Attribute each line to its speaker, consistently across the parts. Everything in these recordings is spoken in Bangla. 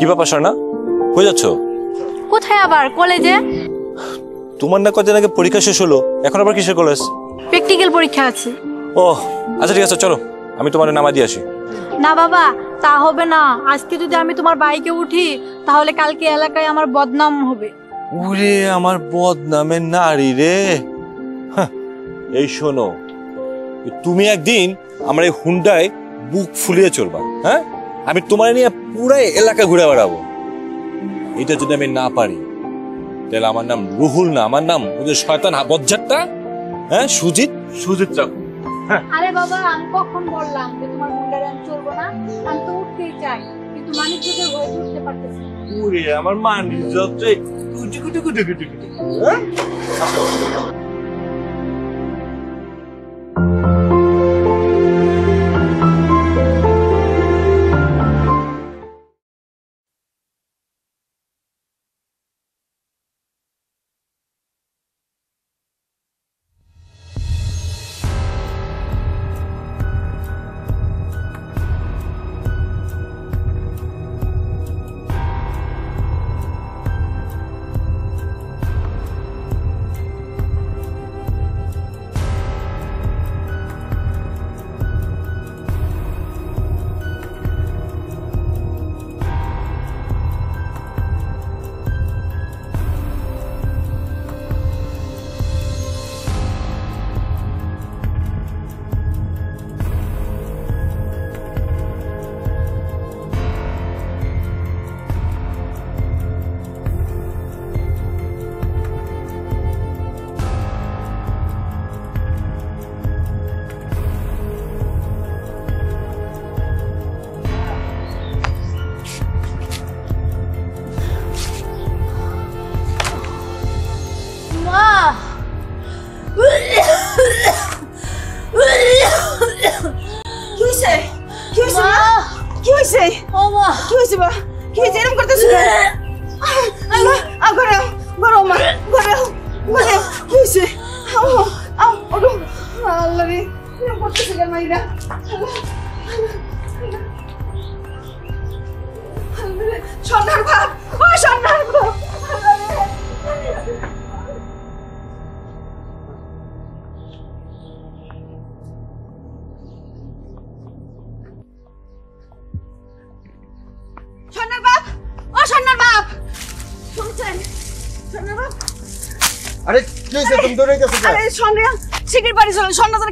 Speaker 1: কি ব্যাপার স্বর্ণা, কই যাচ্ছ?
Speaker 2: কোথায় আবার? কলেজে।
Speaker 1: তোমার না কদিন আগে পরীক্ষা শেষ হলো, এখন আবার কিসের কলেজ?
Speaker 2: প্র্যাকটিক্যাল পরীক্ষা আছে।
Speaker 1: ও আচ্ছা ঠিক আছে, চলো আমি তোমার নামা দিয়ে আসি।
Speaker 2: না বাবা, তা হবে না। আজকে যদি আমি তোমার বাইকে উঠি তাহলে কালকে এলাকায় আমার বদনাম হবে।
Speaker 1: ওরে আমার বদনামের নারী রে। এই শোনো, তুমি একদিন আমার এই হুন্ডায় বুক ফুলিয়ে চলবা। হ্যাঁ, আমি তোমার নিয়ে পুরাই এলাকা ঘুরে বেড়াবো। এটা যদি আমি না পারি তাহলে আমার নাম রুহুল না, আমার নাম ওই যে শয়তান বজ্জাতটা, হ্যাঁ সুজিত, সুজিত চাকু।
Speaker 2: আরে বাবা, আমি কখন বললাম যে তোমার হুন্ডারে আমি চলবো না? আমি তো উঠতেই চাই, কিন্তু মানিকজোতের ভয়ে উঠতে পারতেছি না।
Speaker 1: ওরে আমার মানিকজোত রে। হ্যাঁ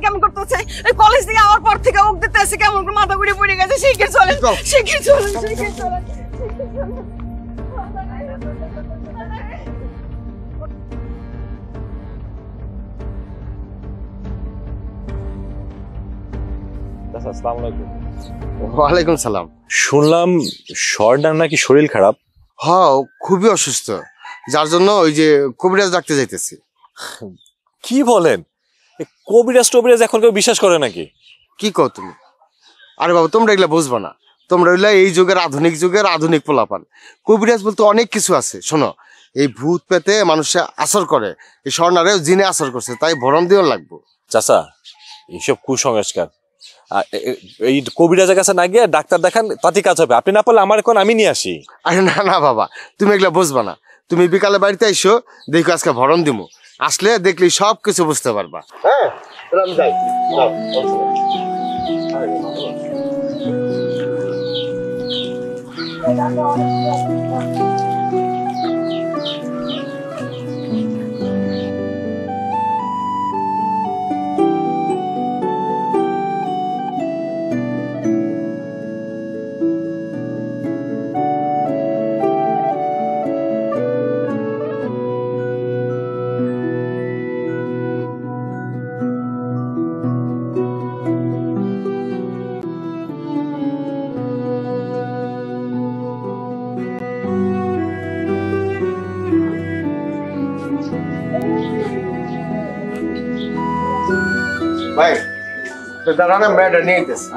Speaker 3: কেমন করতেছে? কলেজ থেকে আমার পর থেকে ওক দিতে আছে, কেমন মাথা ঘুরে পড়ে গেছে। শিখে চলেন, শিখে চলেন, শিখে চলেন।
Speaker 4: ওয়ালাইকুম সালাম।
Speaker 1: শুনলাম স্বর্ণার নাকি শরীর খারাপ।
Speaker 4: হ্যাঁ, খুবই অসুস্থ, যার জন্য ওই যে কবিরাজ ডাকতে যাইতেছি।
Speaker 1: কি বলেন? কবিরাজ টবিরাজ এখন কেউ বিশ্বাস করে নাকি?
Speaker 4: কি কও তুমি? আরে বাবা, তোমরা এগুলা বুঝবা না। তোমরা এগুলা এই যুগের আধুনিক পোলাপান। কবিরাজ বলতে অনেক কিছু আছে। শোনো, এই ভূত পেতে মানুষে আসর করে, এই স্বর্ণারেও জিনে আসর করছে, তাই ভরণ দিও লাগবো।
Speaker 1: চাচা, এইসব কুসংস্কার। এই কবিরাজের কাছে না গিয়ে ডাক্তার দেখান, তাতে কাজ হবে। আপনি না পারলে আমার এখন আমি নিয়ে আসি।
Speaker 4: আরে না না বাবা, তুমি এগুলা বুঝবা না। তুমি বিকালে বাড়িতে আইসো, দেখো আজকে ভরণ দিমু। আসলে দেখলি সব কিছু বুঝতে পারবা। হ্যাঁ, আমি যাই। ভাই, তো দাঁড়ানো মেয়েটা নিয়ে যেতেছে।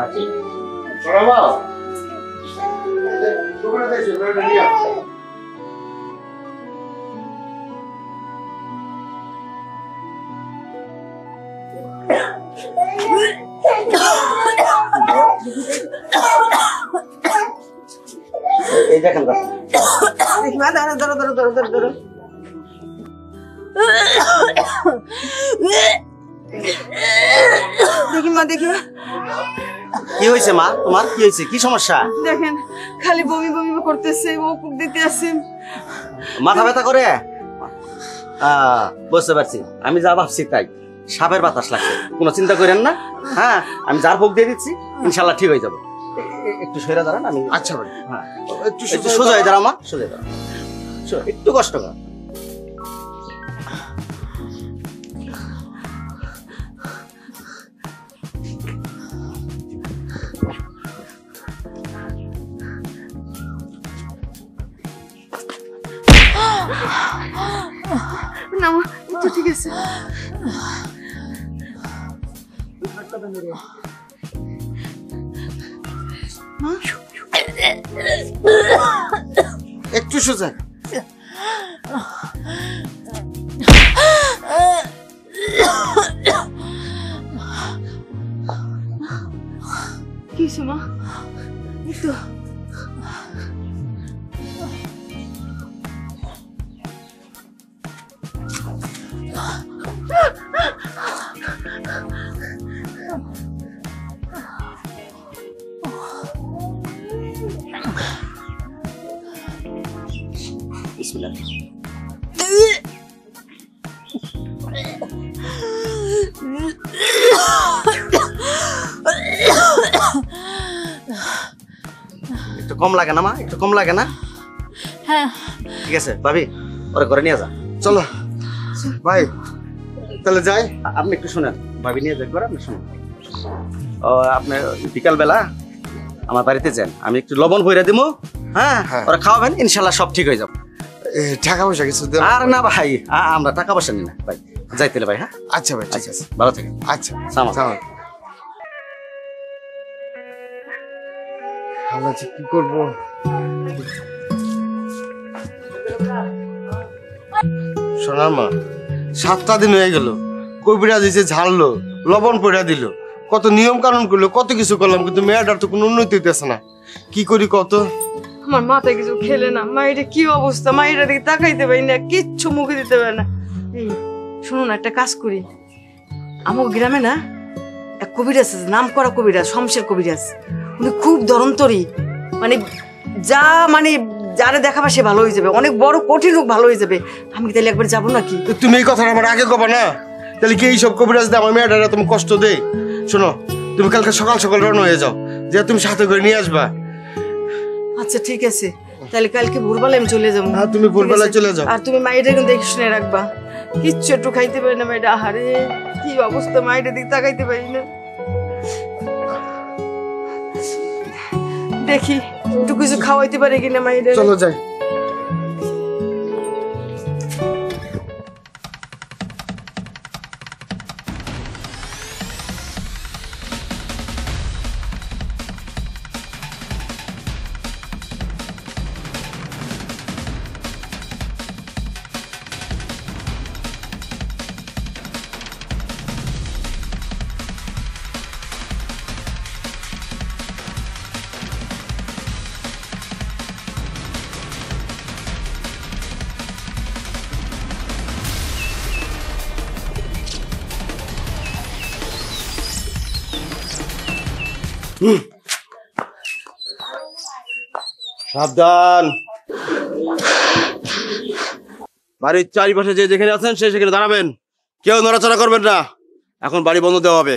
Speaker 5: এই দেখেন
Speaker 3: মা ধরো ধরো ধরো ধরো ধরো ধরো দেখি মা দেখি
Speaker 5: কি হয়েছে মা, তোমার কি হয়েছে, কি সমস্যা?
Speaker 3: দেখেন খালি বমি বমি করতেছে, ও কুক দিতে আছে।
Speaker 5: মাথা ব্যথা করে? বুঝতে পারছি, আমি যা ভাবছি তাই, সাপের বাতাস লাগছে, কোনো চিন্তা করেন না। হ্যাঁ, আমি যার ভোগ দিয়ে দিচ্ছি, ইনশাল্লাহ ঠিক হয়ে যাবে। একটু সরে দাঁড়ান, আমি
Speaker 4: আচ্ছা ভাই,
Speaker 5: হ্যাঁ
Speaker 4: একটু
Speaker 5: একটু সোজা হয়ে দাঁড়াও মা, সোজা দাঁড়াও, একটু কষ্ট কর।
Speaker 3: না মা, একটু ঠিক আছে।
Speaker 4: একটু সোজা।
Speaker 3: কি হয়েছে মা? একটু
Speaker 5: বিসমিল্লাহ। একটু কম লাগে না মা, একটু কম লাগে না?
Speaker 2: হ্যাঁ
Speaker 5: ঠিক আছে ভাবি, ওরে ঘরে নিয়ে যা।
Speaker 4: চলো ভাই, তাহলে যাই।
Speaker 5: আপনি একটু শোনেন, ভাবি নিয়ে যাক ঘরে, আপনি শুনুন। ও আপনি বিকাল বেলা আমার বাড়িতে যান, আমি একটু লবণ ভইরা দিমু। হ্যাঁ,
Speaker 4: হ্যাঁ।
Speaker 5: ওরা খাওয়াবেন, ইনশাল্লাহ সব ঠিক হয়ে যাবে।
Speaker 4: টাকা পয়সা কিছু দেব?
Speaker 5: আর না ভাই, আমরা টাকা পয়সা নিই না ভাই, যাইতে ভাই। হ্যাঁ
Speaker 4: আচ্ছা ভাই, ঠিক আছে।
Speaker 5: ভালো থাকেন।
Speaker 4: আচ্ছা
Speaker 5: সালাম।
Speaker 4: সালাম। আমরা যে কি করবো? সোনার মা, 7টা দিন হয়ে গেল, কবিরাজ এসে ঝাড়লো, লবণ পড়া দিল, কত নিয়ম কানুন করলো, কত কিছু করলাম, কিন্তু মেয়েটার তো কোনো উন্নতি হইতেছে না। কি করি কত?
Speaker 3: আমার মাথায় কিছু খেলে না। মায়ের কি অবস্থা, মায়ের দিকে তাকাইতে পারি না, কিচ্ছু মুখে দিতে পারে না। এই শুনো না, একটা কাজ করি। আমার গ্রামে না এক কবিরাজ আছে, নাম করা কবিরাজ, শমশের কবিরাজ। উনি খুব ধরন্তরী, মানে যা মানে যারে দেখাবা সে ভালো হয়ে যাবে, অনেক বড় কঠিন রোগ ভালো হয়ে যাবে। আমি কি তাহলে একবার যাবো নাকি?
Speaker 4: তো তুমি এই কথাটা আমার আগে কবা না? তাহলে কি এইসব কবিরাজ দিয়ে আমার মেয়েটারা তুমি কষ্ট দেয়? শোনো, তুমি কালকে সকাল সকাল রওনা হয়ে যাও, যে তুমি সাথে করে নিয়ে আসবা।
Speaker 3: আচ্ছা ঠিক আছে, তাহলে কালকে ভোরবেলা আমি চলে যাবো।
Speaker 4: হ্যাঁ, তুমি ভোরবেলায় চলে যাও।
Speaker 3: আর তুমি মায়ের কিন্তু দেখে শুনে রাখবা, কিচ্ছু একটু খাইতে পারি না মায়ের। আহারে কি অবস্থা, মায়ের দিকে তাকাইতে পারি না। দেখি একটু কিছু খাওয়াইতে পারে কিনা মায়ের।
Speaker 4: চলো যাই।
Speaker 6: সাবধান, বাড়ির চারিপাশে যে যেখানে আছেন সে সেখানে দাঁড়াবেন, কেউ নড়াচড়া করবেন না, এখন বাড়ি বন্ধ দেওয়া হবে।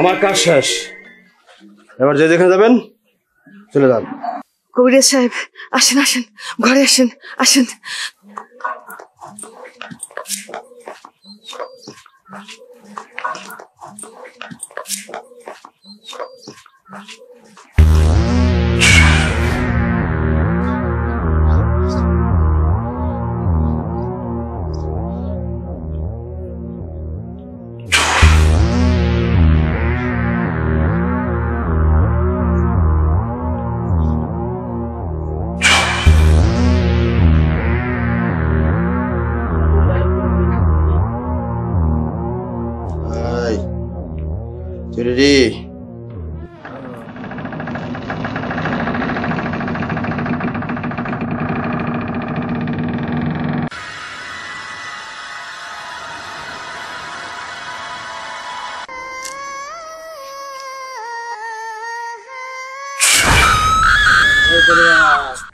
Speaker 6: আমার কাজ শেষ, এবার যে যেখানে যাবেন চলে যান।
Speaker 3: কবিরাজ সাহেব আসেন, আসেন ঘরে আসেন, আসেন।
Speaker 6: রেডি?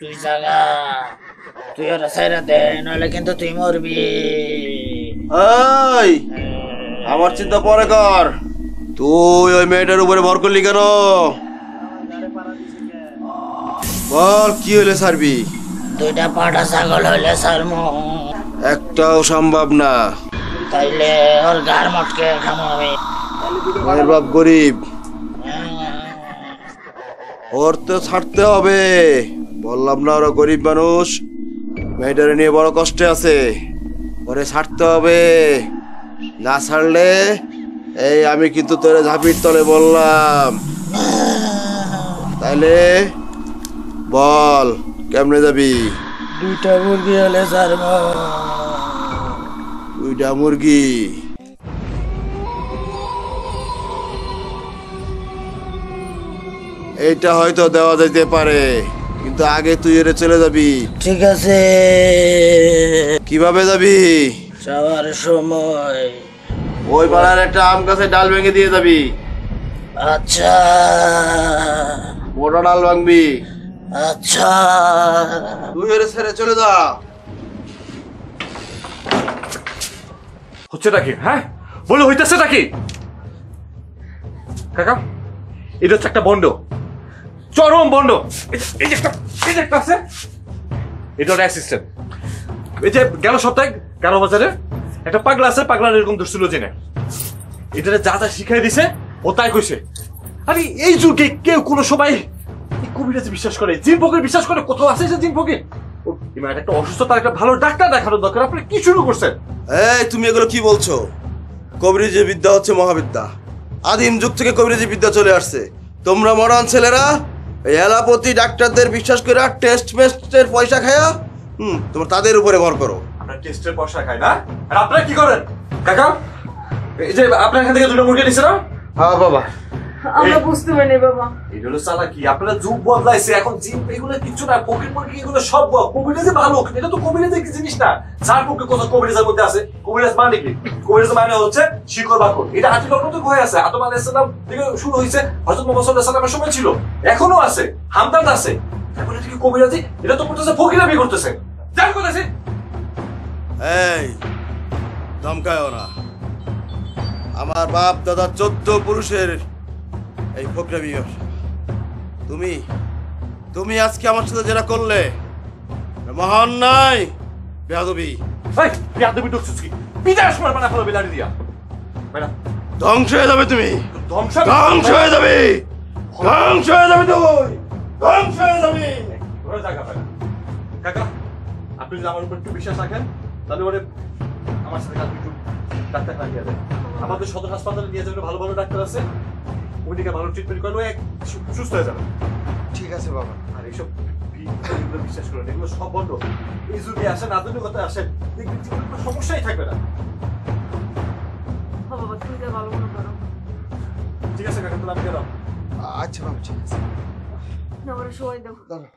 Speaker 7: তুই জাগা, তুই ওরা সাইরা দে, নইলে কিন্তু তুই মরবি।
Speaker 6: এই, আমার চিন্তা পরে কর। তুই ওই মেয়েটার উপরে ভর করলি কেন? বল, কি হইলে ছাড়বি?
Speaker 7: দুইটা পাটা ছাগল হইলে সারমু,
Speaker 6: একটাও সম্ভব না।
Speaker 7: তাইলে ওর গার মটকে খামো আমি।
Speaker 6: মায়ের বাপ গরিব, ওর তো ছাড়তে হবে। বললাম না, ওরা গরিব মানুষ, মেয়েটারে নিয়ে বড় কষ্টে আছে, ওরে ছাড়তে হবে। না ছাড়লে এই আমি কিন্তু তোরে ঝাঁপির তলে বললাম। তাইলে বল, কেমনে যাবি?
Speaker 7: দুইটা মুরগি হলে সারমু।
Speaker 6: দুইটা মুরগি? এইটা হয়তো দেওয়া যেতে পারে, কিন্তু আগে তুই এরে চলে যাবি।
Speaker 7: ঠিক আছে,
Speaker 6: কিভাবে যাবি?
Speaker 7: যাওয়ার সময়।
Speaker 6: ওই পাড়ার একটা আম গাছে ডাল ভেঙে দিয়ে যাবি।
Speaker 7: আচ্ছা
Speaker 6: মোটা ডাল ভাঙবি।
Speaker 7: আচ্ছা।
Speaker 6: তুই এরে ছেড়ে চলে যা।
Speaker 1: হচ্ছেটা কি? হ্যাঁ, বলে হইতেছেটা কি? কাকা, এটা হচ্ছে একটা বন্ড, চরম বন্ড। এই যে একটা আছে, এটা ওর অ্যাসিস্ট্যান্ট। এই যে গেল সপ্তাহে 11 বাজারে একটা পাগলা আছে, পাগলার এরকম ধরছিল জেনে এটারে যা যা শিখাই দিছে ও তাই কইছে। আরে এই যুগে কেউ কোনো সময় কবিরাজে বিশ্বাস করে, জিন ফকির বিশ্বাস করে? কোথাও আছে যে জিন ফকির? একটা অসুস্থতার একটা ভালো ডাক্তার দেখানোর দরকার। আপনি কি শুরু করছেন?
Speaker 6: এই, তুমি এগুলো কি বলছো? কবিরাজি বিদ্যা হচ্ছে মহাবিদ্যা। আদিম যুগ থেকে কবিরাজি বিদ্যা চলে আসছে। তোমরা মডার্ন ছেলেরা এই এলাপতি ডাক্তারদের বিশ্বাস করে টেস্ট মেস্টের পয়সা খায়া তোমরা তাদের উপরে ভর করো।
Speaker 1: আমরা টেস্টের পয়সা খাই না, আর আপনারা কি করেন? কাকা, এই যে আপনার এখান থেকে দুটো মুরগি নিছে না?
Speaker 6: হ্যাঁ বাবা,
Speaker 3: আমরা বুঝতে পারিনি বাবা।
Speaker 1: এগুলো চালাকি। আপনারা যুগ বদলাইছে, এখন জিন এগুলো কিছু না, পকেট মুরগি এগুলো সব কবিরাজে ভালো। এটা তো কবিরাজের কি জিনিস না। যার পক্ষে কত কবিরাজের মধ্যে আছে। কবিরাজ মানে কি? কবিরাজ মানে হচ্ছে শিকড় বাকড়। এটা আদি লগ্ন থেকে হয়ে আছে। আদম আলাইহিস সালাম থেকে শুরু হয়েছে, হযরত মুহাম্মদ সাল্লাল্লাহু আলাইহি ওয়াসাল্লামের সময় ছিল, এখনো আছে। হামদাদ আছে। এখন এটা কি কবিরাজি? এটা তো করতেছে ফকিরামি করতেছে। যার কথা আছে।
Speaker 6: এই ধমকায়ও না। আমার বাপ দাদা 14 পুরুষের এই ফকরামি ব্যবসা। তুমি আজকে আমার সাথে যেটা করলে মহান নাই, বেয়াদবি।
Speaker 1: এই বিয়াদবি ঢুকছিস কি? বিদায় সময় বানা ফেলো বিলাড়ি দিয়া। বেটা
Speaker 6: ধ্বংস হয়ে যাবে তুমি,
Speaker 1: ধ্বংস
Speaker 6: ধ্বংস হয়ে যাবে, ধ্বংস হয়ে যাবে তুই, ধ্বংস হয়ে যাবে।
Speaker 1: ঘরে জায়গা পায় না। কাকা, আপনি যদি আমার উপর একটু বিশ্বাস রাখেন, তাহলে ওরে আমার সাথে কালকে একটু ডাক্তার নিয়ে যাবেন। আমাদের সদর হাসপাতালে নিয়ে যাবেন, ভালো ভালো ডাক্তার আছে, ওইদিকে ভালো ট্রিটমেন্ট করলে সুস্থ হয়ে যাবে।
Speaker 4: ঠিক আছে বাবা।
Speaker 1: আর এইসব এগুলো বিশ্বাস করেন, এগুলো সব বন্ধ। এই যুগে আসেন, আধুনিকতায় আসেন, দেখবেন জীবনে কোনো সমস্যাই থাকবে না।
Speaker 3: বাবা তুমি যা ভালো মনে করো।
Speaker 1: ঠিক আছে কাকা, তাহলে আমি গেলাম।
Speaker 4: আচ্ছা বাবা, ঠিক আছে।
Speaker 3: আমার সময় দাও।
Speaker 4: দাঁড়া।